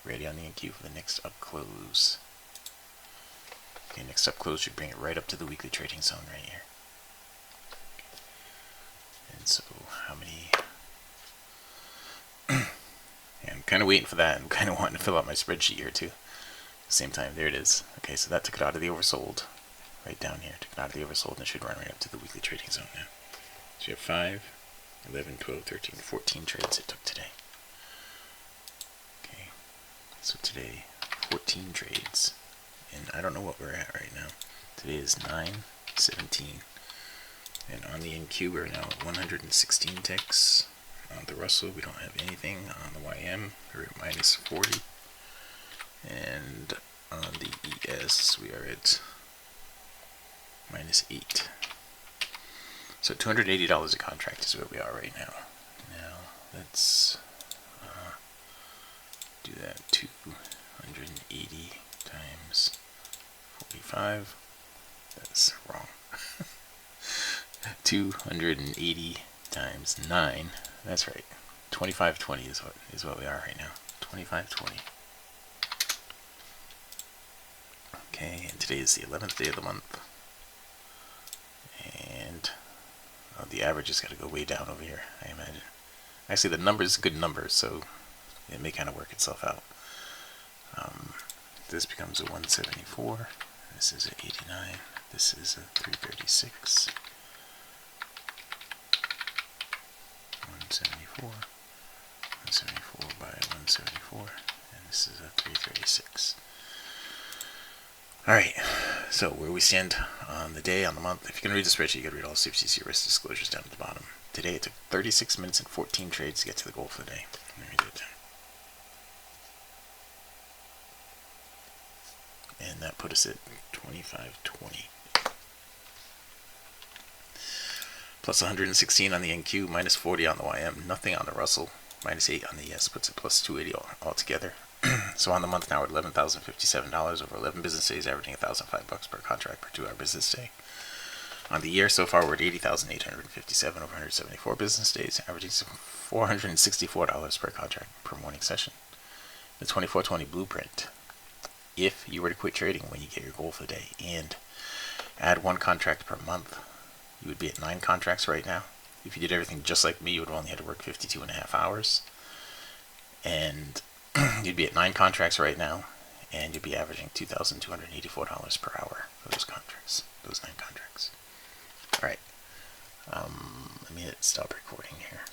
ready on the NQ for the next up close. Okay, next up close should bring it right up to the weekly trading zone right here. And so how many? Yeah, I'm kind of waiting for that. I'm kind of wanting to fill out my spreadsheet here too. Same time, there it is. Okay, so that took it out of the oversold. Right down here, took it out of the oversold, and it should run right up to the weekly trading zone now. So you have 5, 11, 12, 13, 14 trades it took today. Okay, so today, 14 trades. And I don't know what we're at right now. Today is 9/17. And on the NQ, we're now at 116 ticks. On the Russell, we don't have anything. On the YM, we're at -40. And on the ES, we are at -8. So $280 a contract is where we are right now. Now, let's do that. 280 times 45. That's wrong. 280 times 9. That's right. 2520 is what we are right now. 2520. Okay, and today is the 11th day of the month. And the average has got to go way down over here, I imagine. Actually, the number is a good number, so it may kind of work itself out. This becomes a 174. This is a 89. This is a 336. 174. 174 by 174. And this is a 336. Alright, so where we stand on the day, on the month. If you're going to read the spreadsheet, you got to read all CFTC risk disclosures down at the bottom. Today it took 36 minutes and 14 trades to get to the goal for the day. Let me do it. And that put us at 2520. Plus 116 on the NQ, -40 on the YM, nothing on the Russell, -8 on the ES, puts it plus 280 altogether. So on the month now, we're at $11,057 over 11 business days, averaging $1,005 per contract per 2-hour business day. On the year so far, we're at $80,857 over 174 business days, averaging $464 per contract per morning session. The 2420 blueprint. If you were to quit trading when you get your goal for the day and add 1 contract per month, you would be at 9 contracts right now. If you did everything just like me, you would have only had to work 52.5 hours. And you'd be at 9 contracts right now, and you'd be averaging $2,284 per hour for those contracts, those 9 contracts. All right, let me hit stop recording here.